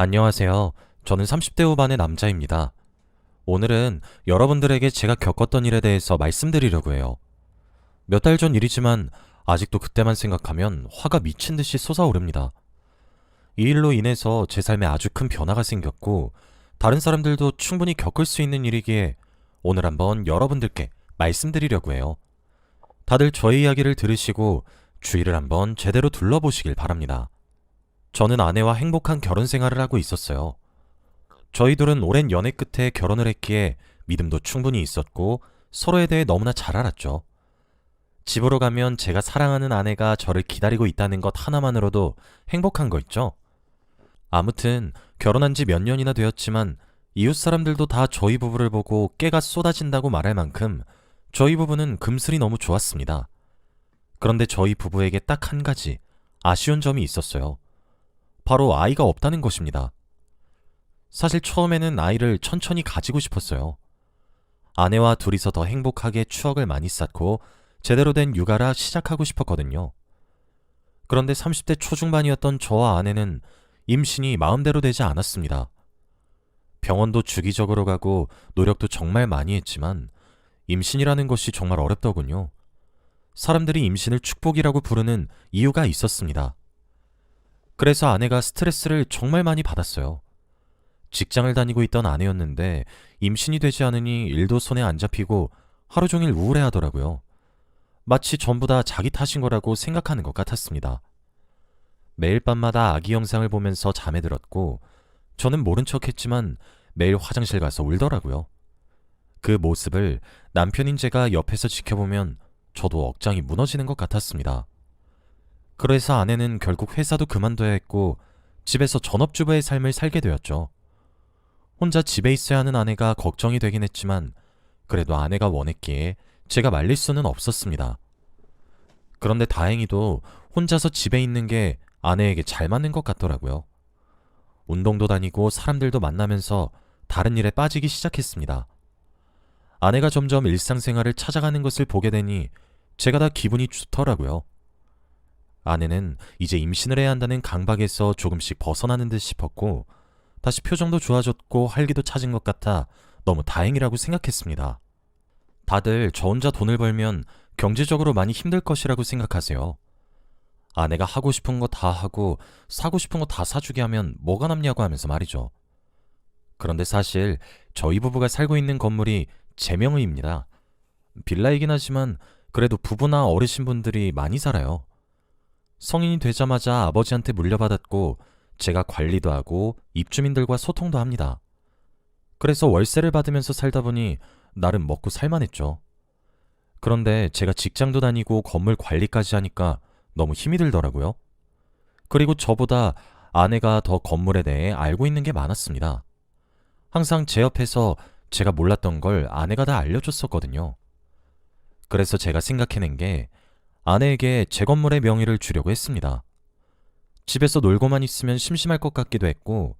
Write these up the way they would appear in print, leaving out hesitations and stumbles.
안녕하세요. 저는 30대 후반의 남자입니다. 오늘은 여러분들에게 제가 겪었던 일에 대해서 말씀드리려고 해요. 몇 달 전 일이지만 아직도 그때만 생각하면 화가 미친 듯이 솟아오릅니다. 이 일로 인해서 제 삶에 아주 큰 변화가 생겼고 다른 사람들도 충분히 겪을 수 있는 일이기에 오늘 한번 여러분들께 말씀드리려고 해요. 다들 저의 이야기를 들으시고 주위를 한번 제대로 둘러보시길 바랍니다. 저는 아내와 행복한 결혼 생활을 하고 있었어요. 저희 둘은 오랜 연애 끝에 결혼을 했기에 믿음도 충분히 있었고 서로에 대해 너무나 잘 알았죠. 집으로 가면 제가 사랑하는 아내가 저를 기다리고 있다는 것 하나만으로도 행복한 거 있죠? 아무튼 결혼한 지 몇 년이나 되었지만 이웃 사람들도 다 저희 부부를 보고 깨가 쏟아진다고 말할 만큼 저희 부부는 금슬이 너무 좋았습니다. 그런데 저희 부부에게 딱 한 가지 아쉬운 점이 있었어요. 바로 아이가 없다는 것입니다. 사실 처음에는 아이를 천천히 가지고 싶었어요. 아내와 둘이서 더 행복하게 추억을 많이 쌓고 제대로 된 육아라 시작하고 싶었거든요. 그런데 30대 초중반이었던 저와 아내는 임신이 마음대로 되지 않았습니다. 병원도 주기적으로 가고 노력도 정말 많이 했지만 임신이라는 것이 정말 어렵더군요. 사람들이 임신을 축복이라고 부르는 이유가 있었습니다. 그래서 아내가 스트레스를 정말 많이 받았어요. 직장을 다니고 있던 아내였는데 임신이 되지 않으니 일도 손에 안 잡히고 하루 종일 우울해하더라고요. 마치 전부 다 자기 탓인 거라고 생각하는 것 같았습니다. 매일 밤마다 아기 영상을 보면서 잠에 들었고 저는 모른 척했지만 매일 화장실 가서 울더라고요. 그 모습을 남편인 제가 옆에서 지켜보면 저도 억장이 무너지는 것 같았습니다. 그래서 아내는 결국 회사도 그만둬야 했고 집에서 전업주부의 삶을 살게 되었죠. 혼자 집에 있어야 하는 아내가 걱정이 되긴 했지만 그래도 아내가 원했기에 제가 말릴 수는 없었습니다. 그런데 다행히도 혼자서 집에 있는 게 아내에게 잘 맞는 것 같더라고요. 운동도 다니고 사람들도 만나면서 다른 일에 빠지기 시작했습니다. 아내가 점점 일상생활을 찾아가는 것을 보게 되니 제가 다 기분이 좋더라고요. 아내는 이제 임신을 해야 한다는 강박에서 조금씩 벗어나는 듯 싶었고 다시 표정도 좋아졌고 활기도 찾은 것 같아 너무 다행이라고 생각했습니다. 다들 저 혼자 돈을 벌면 경제적으로 많이 힘들 것이라고 생각하세요. 아내가 하고 싶은 거 다 하고 사고 싶은 거 다 사주게 하면 뭐가 남냐고 하면서 말이죠. 그런데 사실 저희 부부가 살고 있는 건물이 제 명의입니다. 빌라이긴 하지만 그래도 부부나 어르신분들이 많이 살아요. 성인이 되자마자 아버지한테 물려받았고 제가 관리도 하고 입주민들과 소통도 합니다. 그래서 월세를 받으면서 살다 보니 나름 먹고 살만했죠. 그런데 제가 직장도 다니고 건물 관리까지 하니까 너무 힘이 들더라고요. 그리고 저보다 아내가 더 건물에 대해 알고 있는 게 많았습니다. 항상 제 옆에서 제가 몰랐던 걸 아내가 다 알려줬었거든요. 그래서 제가 생각해낸 게 아내에게 제 건물의 명의를 주려고 했습니다. 집에서 놀고만 있으면 심심할 것 같기도 했고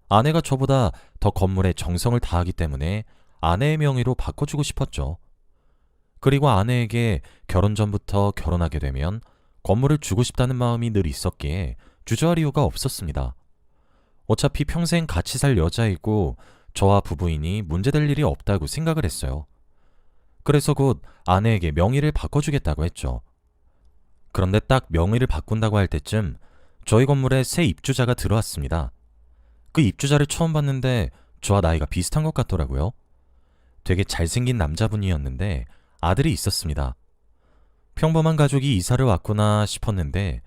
아내가 저보다 더 건물에 정성을 다하기 때문에 아내의 명의로 바꿔주고 싶었죠. 그리고 아내에게 결혼 전부터 결혼하게 되면 건물을 주고 싶다는 마음이 늘 있었기에 주저할 이유가 없었습니다. 어차피 평생 같이 살 여자이고 저와 부부이니 문제될 일이 없다고 생각을 했어요. 그래서 곧 아내에게 명의를 바꿔주겠다고 했죠. 그런데 딱 명의를 바꾼다고 할 때쯤 저희 건물에 새 입주자가 들어왔습니다. 그 입주자를 처음 봤는데 저와 나이가 비슷한 것 같더라고요. 되게 잘생긴 남자분이었는데 아들이 있었습니다. 평범한 가족이 이사를 왔구나 싶었는데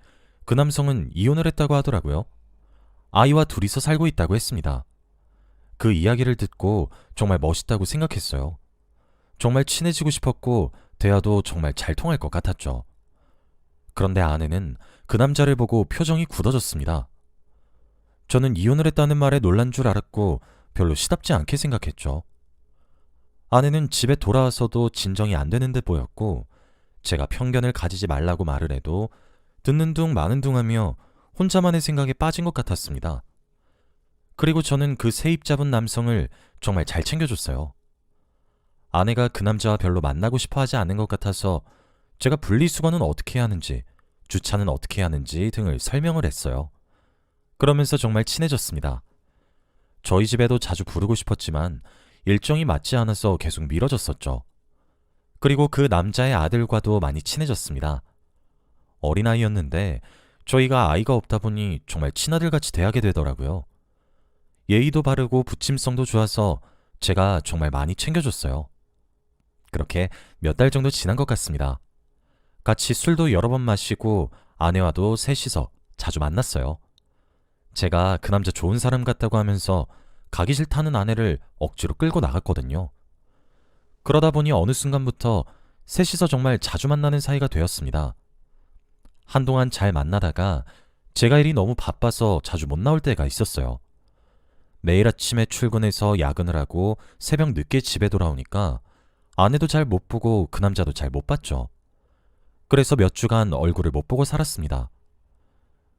그 남성은 이혼을 했다고 하더라고요. 아이와 둘이서 살고 있다고 했습니다. 그 이야기를 듣고 정말 멋있다고 생각했어요. 정말 친해지고 싶었고 대화도 정말 잘 통할 것 같았죠. 그런데 아내는 그 남자를 보고 표정이 굳어졌습니다. 저는 이혼을 했다는 말에 놀란 줄 알았고 별로 시답지 않게 생각했죠. 아내는 집에 돌아와서도 진정이 안 되는 듯 보였고 제가 편견을 가지지 말라고 말을 해도 듣는 둥 마는 둥 하며 혼자만의 생각에 빠진 것 같았습니다. 그리고 저는 그 세입자분 남성을 정말 잘 챙겨줬어요. 아내가 그 남자와 별로 만나고 싶어 하지 않는 것 같아서 제가 분리수거는 어떻게 해야 하는지, 주차는 어떻게 해야 하는지 등을 설명을 했어요. 그러면서 정말 친해졌습니다. 저희 집에도 자주 부르고 싶었지만 일정이 맞지 않아서 계속 미뤄졌었죠. 그리고 그 남자의 아들과도 많이 친해졌습니다. 어린아이였는데 저희가 아이가 없다 보니 정말 친아들같이 대하게 되더라고요. 예의도 바르고 부침성도 좋아서 제가 정말 많이 챙겨줬어요. 그렇게 몇 달 정도 지난 것 같습니다. 같이 술도 여러 번 마시고 아내와도 셋이서 자주 만났어요. 제가 그 남자 좋은 사람 같다고 하면서 가기 싫다는 아내를 억지로 끌고 나갔거든요. 그러다 보니 어느 순간부터 셋이서 정말 자주 만나는 사이가 되었습니다. 한동안 잘 만나다가 제가 일이 너무 바빠서 자주 못 나올 때가 있었어요. 매일 아침에 출근해서 야근을 하고 새벽 늦게 집에 돌아오니까 아내도 잘 못 보고 그 남자도 잘 못 봤죠. 그래서 몇 주간 얼굴을 못 보고 살았습니다.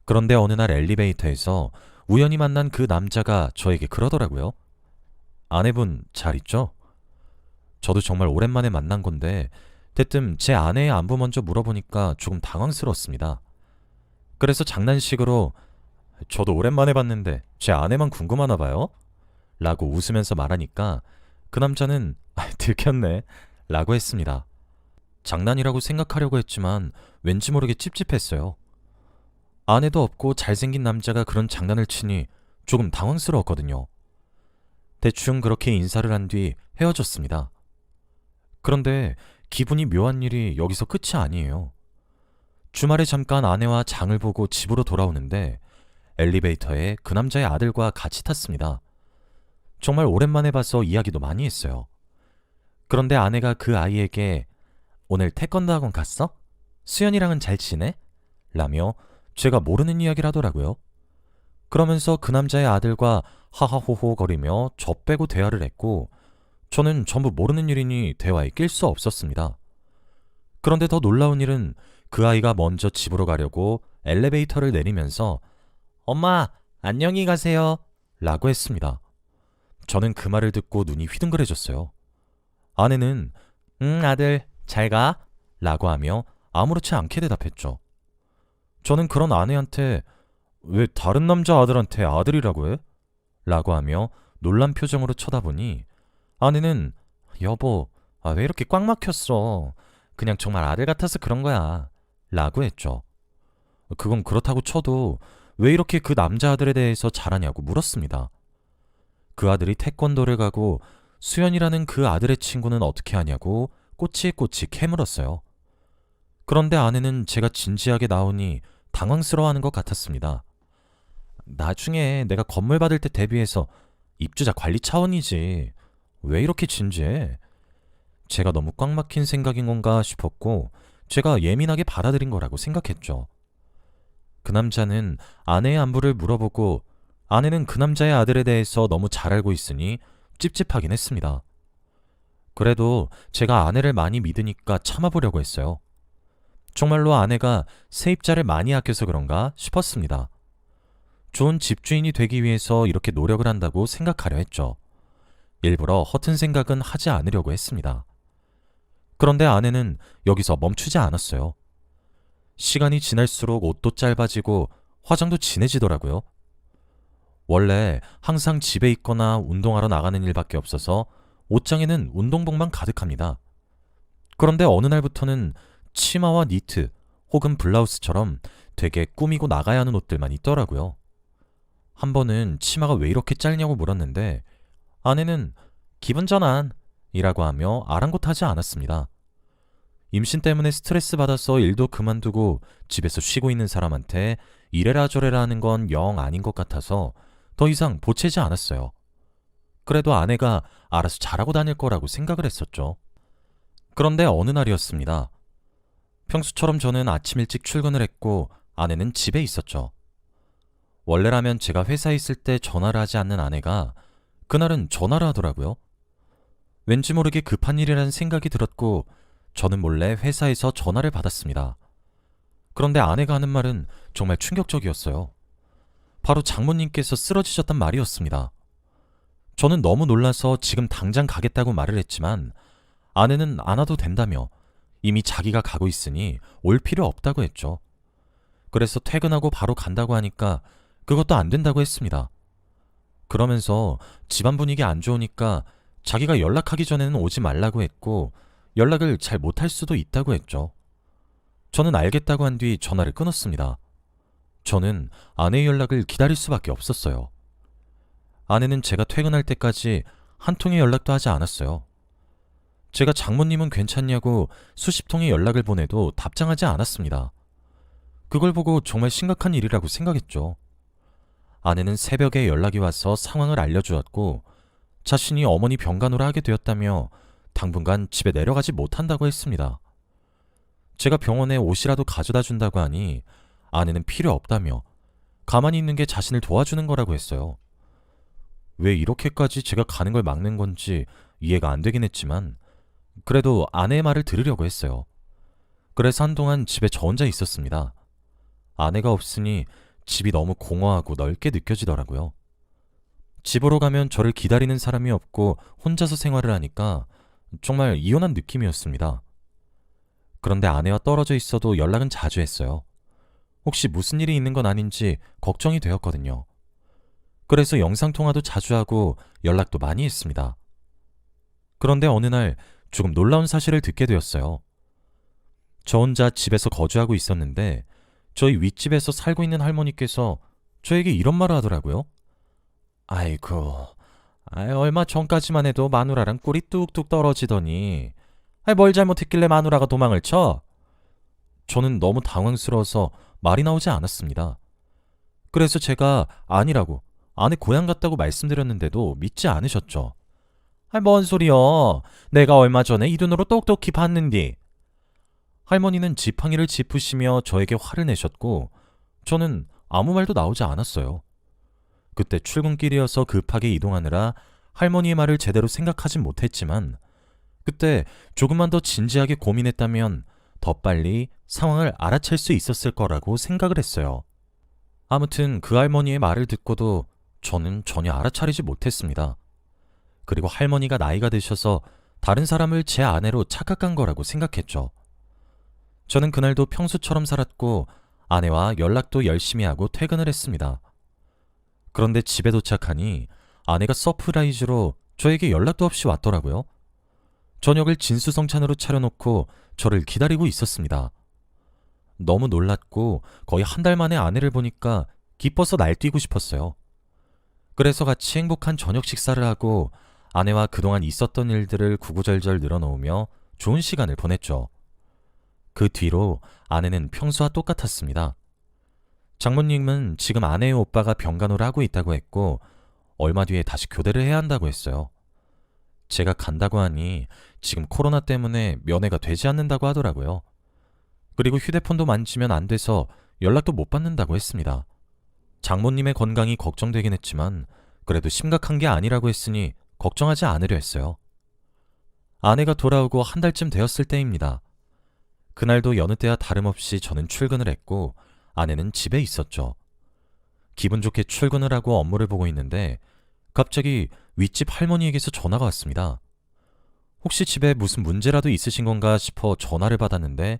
그런데 어느 날 엘리베이터에서 우연히 만난 그 남자가 저에게 그러더라고요. 아내분 잘 있죠? 저도 정말 오랜만에 만난 건데 대뜸 제 아내의 안부 먼저 물어보니까 조금 당황스러웠습니다. 그래서 장난식으로 저도 오랜만에 봤는데 제 아내만 궁금하나 봐요? 라고 웃으면서 말하니까 그 남자는 들켰네 라고 했습니다. 장난이라고 생각하려고 했지만 왠지 모르게 찝찝했어요. 아내도 없고 잘생긴 남자가 그런 장난을 치니 조금 당황스러웠거든요. 대충 그렇게 인사를 한 뒤 헤어졌습니다. 그런데 기분이 묘한 일이 여기서 끝이 아니에요. 주말에 잠깐 아내와 장을 보고 집으로 돌아오는데 엘리베이터에 그 남자의 아들과 같이 탔습니다. 정말 오랜만에 봐서 이야기도 많이 했어요. 그런데 아내가 그 아이에게 오늘 태권도 학원 갔어? 수연이랑은 잘 지내? 라며 제가 모르는 이야기를 하더라고요. 그러면서 그 남자의 아들과 하하호호 거리며 저 빼고 대화를 했고 저는 전부 모르는 일이니 대화에 낄 수 없었습니다. 그런데 더 놀라운 일은 그 아이가 먼저 집으로 가려고 엘리베이터를 내리면서 엄마, 안녕히 가세요 라고 했습니다. 저는 그 말을 듣고 눈이 휘둥그레졌어요. 아내는 응 아들 잘 가 라고 하며 아무렇지 않게 대답했죠. 저는 그런 아내한테 왜 다른 남자 아들한테 아들이라고 해? 라고 하며 놀란 표정으로 쳐다보니 아내는 여보 왜 이렇게 꽉 막혔어? 그냥 정말 아들 같아서 그런 거야 라고 했죠. 그건 그렇다고 쳐도 왜 이렇게 그 남자 아들에 대해서 잘하냐고 물었습니다. 그 아들이 태권도를 가고 수연이라는 그 아들의 친구는 어떻게 하냐고 꼬치꼬치 캐물었어요. 그런데 아내는 제가 진지하게 나오니 당황스러워하는 것 같았습니다. 나중에 내가 건물 받을 때 대비해서 입주자 관리 차원이지. 왜 이렇게 진지해? 제가 너무 꽉 막힌 생각인 건가 싶었고 제가 예민하게 받아들인 거라고 생각했죠. 그 남자는 아내의 안부를 물어보고 아내는 그 남자의 아들에 대해서 너무 잘 알고 있으니 찝찝하긴 했습니다. 그래도 제가 아내를 많이 믿으니까 참아보려고 했어요. 정말로 아내가 세입자를 많이 아껴서 그런가 싶었습니다. 좋은 집주인이 되기 위해서 이렇게 노력을 한다고 생각하려 했죠. 일부러 허튼 생각은 하지 않으려고 했습니다. 그런데 아내는 여기서 멈추지 않았어요. 시간이 지날수록 옷도 짧아지고 화장도 진해지더라고요. 원래 항상 집에 있거나 운동하러 나가는 일밖에 없어서 옷장에는 운동복만 가득합니다. 그런데 어느 날부터는 치마와 니트 혹은 블라우스처럼 되게 꾸미고 나가야 하는 옷들만 있더라고요. 한 번은 치마가 왜 이렇게 짧냐고 물었는데 아내는 기분 전환이라고 하며 아랑곳하지 않았습니다. 임신 때문에 스트레스 받아서 일도 그만두고 집에서 쉬고 있는 사람한테 이래라 저래라 하는 건 영 아닌 것 같아서 더 이상 보채지 않았어요. 그래도 아내가 알아서 잘하고 다닐 거라고 생각을 했었죠. 그런데 어느 날이었습니다. 평소처럼 저는 아침 일찍 출근을 했고 아내는 집에 있었죠. 원래라면 제가 회사에 있을 때 전화를 하지 않는 아내가 그날은 전화를 하더라고요. 왠지 모르게 급한 일이라는 생각이 들었고 저는 몰래 회사에서 전화를 받았습니다. 그런데 아내가 하는 말은 정말 충격적이었어요. 바로 장모님께서 쓰러지셨단 말이었습니다. 저는 너무 놀라서 지금 당장 가겠다고 말을 했지만 아내는 안 와도 된다며 이미 자기가 가고 있으니 올 필요 없다고 했죠. 그래서 퇴근하고 바로 간다고 하니까 그것도 안 된다고 했습니다. 그러면서 집안 분위기 안 좋으니까 자기가 연락하기 전에는 오지 말라고 했고 연락을 잘 못할 수도 있다고 했죠. 저는 알겠다고 한 뒤 전화를 끊었습니다. 저는 아내의 연락을 기다릴 수밖에 없었어요. 아내는 제가 퇴근할 때까지 한 통의 연락도 하지 않았어요. 제가 장모님은 괜찮냐고 수십 통의 연락을 보내도 답장하지 않았습니다. 그걸 보고 정말 심각한 일이라고 생각했죠. 아내는 새벽에 연락이 와서 상황을 알려주었고 자신이 어머니 병간호를 하게 되었다며 당분간 집에 내려가지 못한다고 했습니다. 제가 병원에 옷이라도 가져다 준다고 하니 아내는 필요 없다며 가만히 있는 게 자신을 도와주는 거라고 했어요. 왜 이렇게까지 제가 가는 걸 막는 건지 이해가 안 되긴 했지만 그래도 아내의 말을 들으려고 했어요. 그래서 한동안 집에 저 혼자 있었습니다. 아내가 없으니 집이 너무 공허하고 넓게 느껴지더라고요. 집으로 가면 저를 기다리는 사람이 없고 혼자서 생활을 하니까 정말 이혼한 느낌이었습니다. 그런데 아내와 떨어져 있어도 연락은 자주 했어요. 혹시 무슨 일이 있는 건 아닌지 걱정이 되었거든요. 그래서 영상통화도 자주 하고 연락도 많이 했습니다. 그런데 어느 날 조금 놀라운 사실을 듣게 되었어요. 저 혼자 집에서 거주하고 있었는데 저희 윗집에서 살고 있는 할머니께서 저에게 이런 말을 하더라고요. 아이고, 얼마 전까지만 해도 마누라랑 꿀이 뚝뚝 떨어지더니 뭘 잘못했길래 마누라가 도망을 쳐? 저는 너무 당황스러워서 말이 나오지 않았습니다. 그래서 제가 아니라고 아내 고향 갔다고 말씀드렸는데도 믿지 않으셨죠. 뭔 소리여. 내가 얼마 전에 이 눈으로 똑똑히 봤는디. 할머니는 지팡이를 짚으시며 저에게 화를 내셨고 저는 아무 말도 나오지 않았어요. 그때 출근길이어서 급하게 이동하느라 할머니의 말을 제대로 생각하진 못했지만 그때 조금만 더 진지하게 고민했다면 더 빨리 상황을 알아챌 수 있었을 거라고 생각을 했어요. 아무튼 그 할머니의 말을 듣고도 저는 전혀 알아차리지 못했습니다. 그리고 할머니가 나이가 드셔서 다른 사람을 제 아내로 착각한 거라고 생각했죠. 저는 그날도 평소처럼 살았고 아내와 연락도 열심히 하고 퇴근을 했습니다. 그런데 집에 도착하니 아내가 서프라이즈로 저에게 연락도 없이 왔더라고요. 저녁을 진수성찬으로 차려놓고 저를 기다리고 있었습니다. 너무 놀랐고 거의 한 달 만에 아내를 보니까 기뻐서 날뛰고 싶었어요. 그래서 같이 행복한 저녁 식사를 하고 아내와 그동안 있었던 일들을 구구절절 늘어놓으며 좋은 시간을 보냈죠. 그 뒤로 아내는 평소와 똑같았습니다. 장모님은 지금 아내의 오빠가 병간호를 하고 있다고 했고 얼마 뒤에 다시 교대를 해야 한다고 했어요. 제가 간다고 하니 지금 코로나 때문에 면회가 되지 않는다고 하더라고요. 그리고 휴대폰도 만지면 안 돼서 연락도 못 받는다고 했습니다. 장모님의 건강이 걱정되긴 했지만 그래도 심각한 게 아니라고 했으니 걱정하지 않으려 했어요. 아내가 돌아오고 한 달쯤 되었을 때입니다. 그날도 여느 때와 다름없이 저는 출근을 했고 아내는 집에 있었죠. 기분 좋게 출근을 하고 업무를 보고 있는데 갑자기 윗집 할머니에게서 전화가 왔습니다. 혹시 집에 무슨 문제라도 있으신 건가 싶어 전화를 받았는데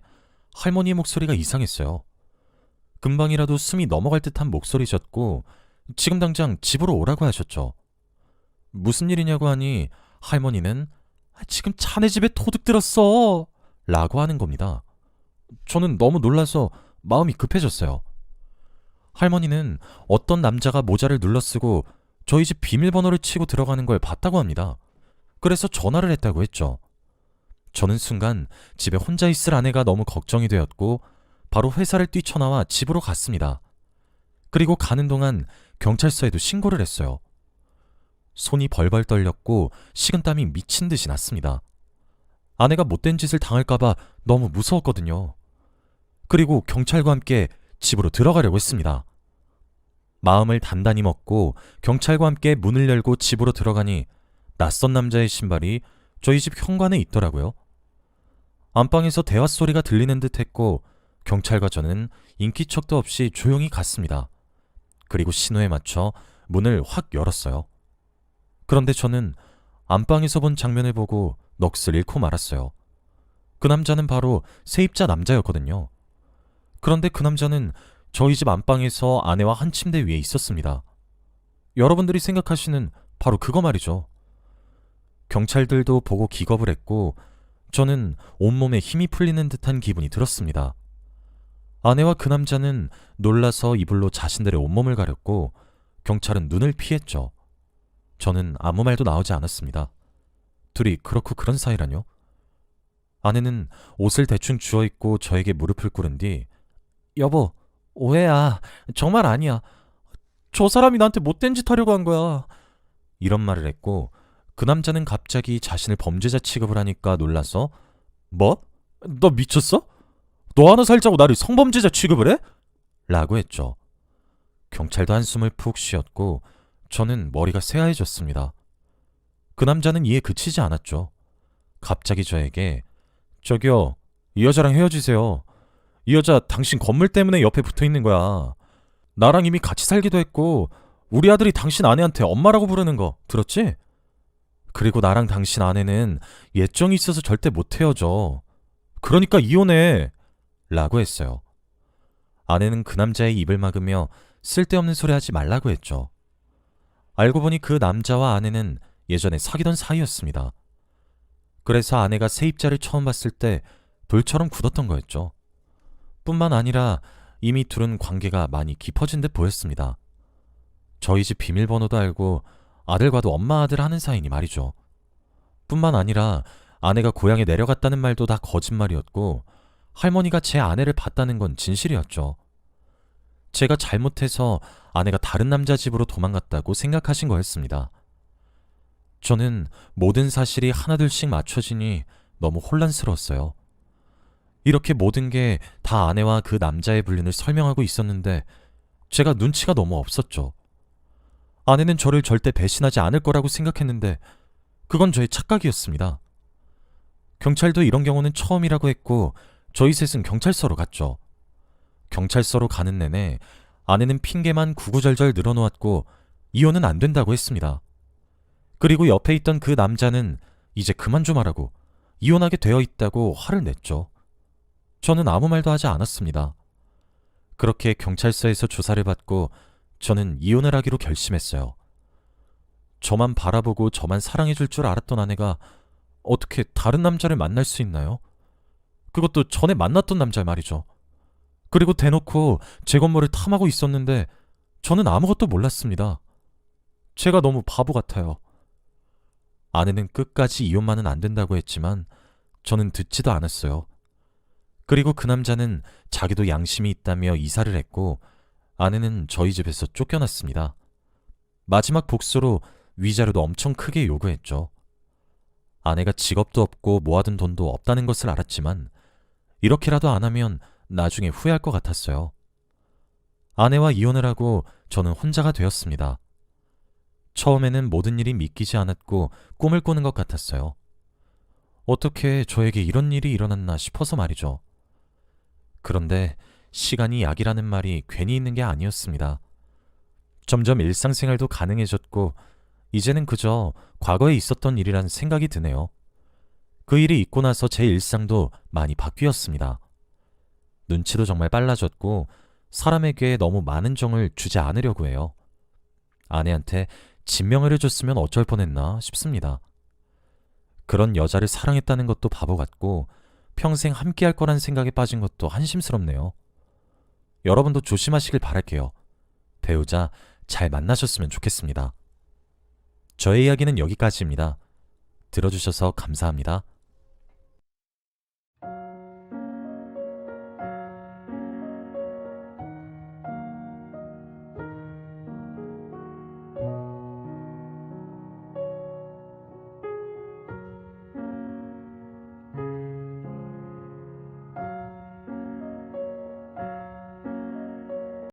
할머니의 목소리가 이상했어요. 금방이라도 숨이 넘어갈 듯한 목소리셨고 지금 당장 집으로 오라고 하셨죠. 무슨 일이냐고 하니 할머니는 지금 자네 집에 도둑 들었어 라고 하는 겁니다. 저는 너무 놀라서 마음이 급해졌어요. 할머니는 어떤 남자가 모자를 눌러쓰고 저희 집 비밀번호를 치고 들어가는 걸 봤다고 합니다. 그래서 전화를 했다고 했죠. 저는 순간 집에 혼자 있을 아내가 너무 걱정이 되었고 바로 회사를 뛰쳐나와 집으로 갔습니다. 그리고 가는 동안 경찰서에도 신고를 했어요. 손이 벌벌 떨렸고 식은땀이 미친 듯이 났습니다. 아내가 못된 짓을 당할까봐 너무 무서웠거든요. 그리고 경찰과 함께 집으로 들어가려고 했습니다. 마음을 단단히 먹고 경찰과 함께 문을 열고 집으로 들어가니 낯선 남자의 신발이 저희 집 현관에 있더라고요. 안방에서 대화 소리가 들리는 듯 했고 경찰과 저는 인기척도 없이 조용히 갔습니다. 그리고 신호에 맞춰 문을 확 열었어요. 그런데 저는 안방에서 본 장면을 보고 넋을 잃고 말았어요. 그 남자는 바로 세입자 남자였거든요. 그런데 그 남자는 저희 집 안방에서 아내와 한 침대 위에 있었습니다. 여러분들이 생각하시는 바로 그거 말이죠. 경찰들도 보고 기겁을 했고 저는 온몸에 힘이 풀리는 듯한 기분이 들었습니다. 아내와 그 남자는 놀라서 이불로 자신들의 온몸을 가렸고 경찰은 눈을 피했죠. 저는 아무 말도 나오지 않았습니다. 둘이 그렇고 그런 사이라뇨? 아내는 옷을 대충 주워입고 저에게 무릎을 꿇은 뒤 여보, 오해야. 정말 아니야. 저 사람이 나한테 못된 짓 하려고 한 거야. 이런 말을 했고 그 남자는 갑자기 자신을 범죄자 취급을 하니까 놀라서 뭐? 너 미쳤어? 너 하나 살자고 나를 성범죄자 취급을 해? 라고 했죠. 경찰도 한숨을 푹 쉬었고 저는 머리가 새하얘졌습니다. 그 남자는 이에 그치지 않았죠. 갑자기 저에게 저기요, 이 여자랑 헤어지세요. 이 여자 당신 건물 때문에 옆에 붙어있는 거야. 나랑 이미 같이 살기도 했고 우리 아들이 당신 아내한테 엄마라고 부르는 거 들었지? 그리고 나랑 당신 아내는 예정이 있어서 절대 못 헤어져. 그러니까 이혼해. 라고 했어요. 아내는 그 남자의 입을 막으며 쓸데없는 소리 하지 말라고 했죠. 알고 보니 그 남자와 아내는 예전에 사귀던 사이였습니다. 그래서 아내가 세입자를 처음 봤을 때 돌처럼 굳었던 거였죠. 뿐만 아니라 이미 둘은 관계가 많이 깊어진 듯 보였습니다. 저희 집 비밀번호도 알고 아들과도 엄마 아들 하는 사이니 말이죠. 뿐만 아니라 아내가 고향에 내려갔다는 말도 다 거짓말이었고 할머니가 제 아내를 봤다는 건 진실이었죠. 제가 잘못해서 아내가 다른 남자 집으로 도망갔다고 생각하신 거였습니다. 저는 모든 사실이 하나둘씩 맞춰지니 너무 혼란스러웠어요. 이렇게 모든 게 다 아내와 그 남자의 불륜을 설명하고 있었는데 제가 눈치가 너무 없었죠. 아내는 저를 절대 배신하지 않을 거라고 생각했는데 그건 저의 착각이었습니다. 경찰도 이런 경우는 처음이라고 했고 저희 셋은 경찰서로 갔죠. 경찰서로 가는 내내 아내는 핑계만 구구절절 늘어놓았고 이혼은 안 된다고 했습니다. 그리고 옆에 있던 그 남자는 이제 그만 좀 하라고 이혼하게 되어 있다고 화를 냈죠. 저는 아무 말도 하지 않았습니다. 그렇게 경찰서에서 조사를 받고 저는 이혼을 하기로 결심했어요. 저만 바라보고 저만 사랑해줄 줄 알았던 아내가 어떻게 다른 남자를 만날 수 있나요? 그것도 전에 만났던 남자 말이죠. 그리고 대놓고 제 건물을 탐하고 있었는데 저는 아무것도 몰랐습니다. 제가 너무 바보 같아요. 아내는 끝까지 이혼만은 안 된다고 했지만 저는 듣지도 않았어요. 그리고 그 남자는 자기도 양심이 있다며 이사를 했고 아내는 저희 집에서 쫓겨났습니다. 마지막 복수로 위자료도 엄청 크게 요구했죠. 아내가 직업도 없고 모아둔 돈도 없다는 것을 알았지만 이렇게라도 안 하면 나중에 후회할 것 같았어요. 아내와 이혼을 하고 저는 혼자가 되었습니다. 처음에는 모든 일이 믿기지 않았고 꿈을 꾸는 것 같았어요. 어떻게 저에게 이런 일이 일어났나 싶어서 말이죠. 그런데 시간이 약이라는 말이 괜히 있는 게 아니었습니다. 점점 일상생활도 가능해졌고 이제는 그저 과거에 있었던 일이란 생각이 드네요. 그 일이 있고 나서 제 일상도 많이 바뀌었습니다. 눈치도 정말 빨라졌고 사람에게 너무 많은 정을 주지 않으려고 해요. 아내한테 진명을 해줬으면 어쩔 뻔했나 싶습니다. 그런 여자를 사랑했다는 것도 바보 같고 평생 함께할 거란 생각에 빠진 것도 한심스럽네요. 여러분도 조심하시길 바랄게요. 배우자 잘 만나셨으면 좋겠습니다. 저의 이야기는 여기까지입니다. 들어주셔서 감사합니다.